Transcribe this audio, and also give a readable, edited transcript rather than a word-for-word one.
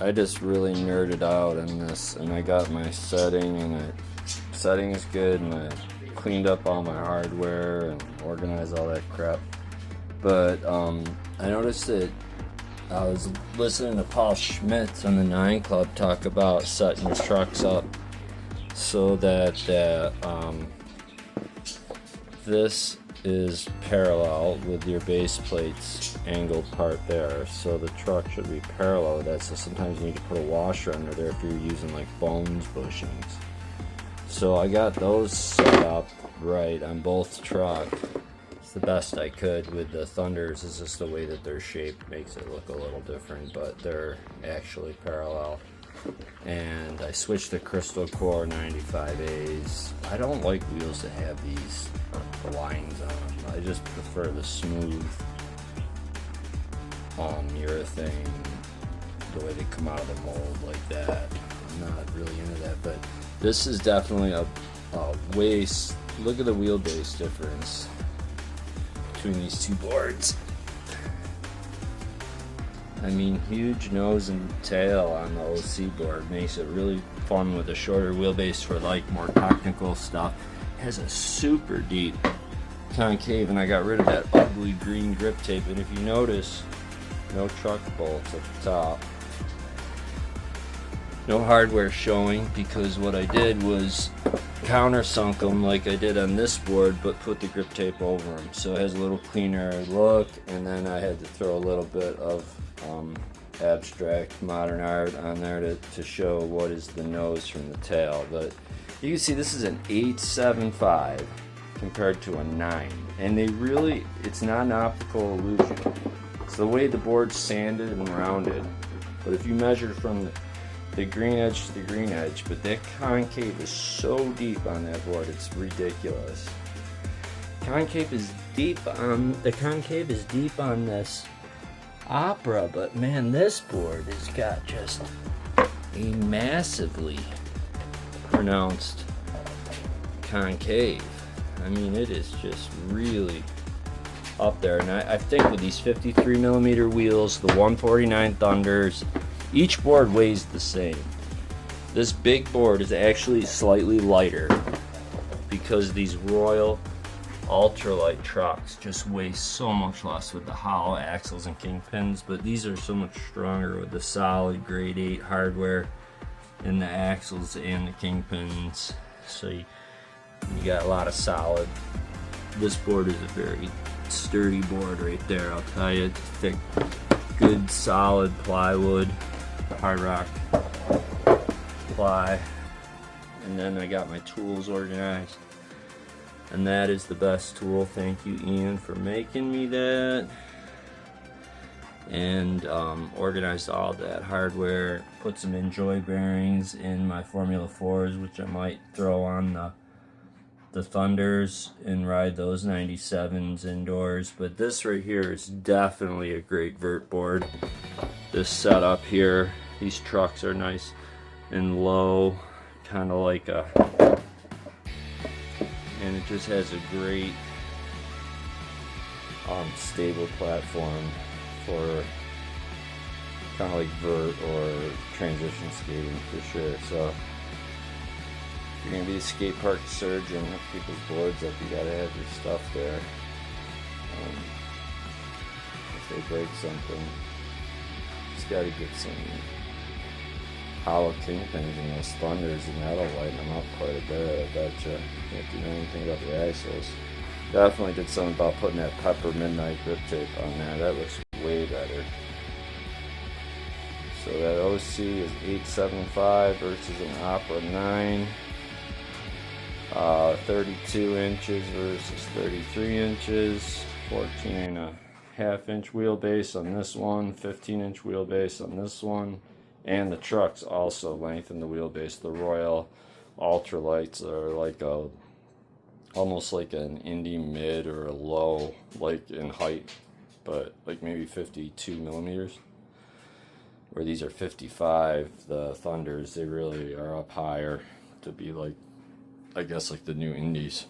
I just really nerded out on this, and I got my setting, and setting is good, and I cleaned up all my hardware and organized all that crap. But I noticed that I was listening to Paul Schmitz on the 9 Club talk about setting your trucks up so that this is parallel with your base plate's angled part there, so the truck should be parallel with that. So sometimes you need to put a washer under there if you're using like bones bushings. So I got those set up right on both trucks. It's the best I could with the Thunders. It's just the way that they're shaped makes it look a little different, but they're actually parallel. And I switched to Crystal Core 95As. I don't like wheels that have these lines on them. I just prefer the smooth urethane, the way they come out of the mold like that. I'm not really into that, but this is definitely a waist. Look at the wheelbase difference between these two boards. I mean, huge nose and tail on the OC board makes it really fun with a shorter wheelbase for like more technical stuff. It has a super deep concave, and I got rid of that ugly green grip tape. And if you notice, no truck bolts at the top. No hardware showing, because what I did was countersunk them like I did on this board, but put the grip tape over them, so it has a little cleaner look. And then I had to throw a little bit of abstract modern art on there to show what is the nose from the tail. But you can see this is an 875 compared to a 9, and they really, it's not an optical illusion. It's the way the board's sanded and rounded. But if you measure from the green edge to the green edge, but that concave is so deep on that board, it's ridiculous. The concave is deep on this Opera, but man, this board has got just a massively pronounced concave. I mean, it is just really up there. And I think with these 53mm wheels, the 149 Thunders, each board weighs the same. This big board is actually slightly lighter because these Royal ultralight trucks just weigh so much less with the hollow axles and kingpins, but these are so much stronger with the solid grade 8 hardware in the axles and the kingpins. So you got a lot of solid. This board is a very sturdy board right there, I'll tell you. It's thick, good solid plywood, hard rock ply. And then I got my tools organized, and that is the best tool. Thank you, Ian, for making me that. And organized all that hardware, put some Enjoy bearings in my Formula 4s, which I might throw on the Thunders and ride those 97s indoors. But this right here is definitely a great vert board. This setup here, these trucks are nice and low, kind of like a, and it just has a great stable platform for kind of like vert or transition skating for sure. So if you're gonna be a skate park surgeon, hook people's boards up, you gotta have your stuff there. If they break something, just gotta get some hollow kingpins in those Thunders, and that'll lighten them up quite a bit, I betcha. Can't do anything about the axles. Definitely did something about putting that Pepper Midnight grip tape on there. That looks way better. So that OC is 875 versus an Opera 9. 32 inches versus 33 inches. 14.5 inch wheelbase on this one. 15-inch wheelbase on this one. And the trucks also lengthen the wheelbase. The Royal ultralights are like a, almost like an Indy mid or a low, like in height, but like maybe 52 millimeters. Where these are 55, the Thunders, they really are up higher to be like, I guess, like the new Indies.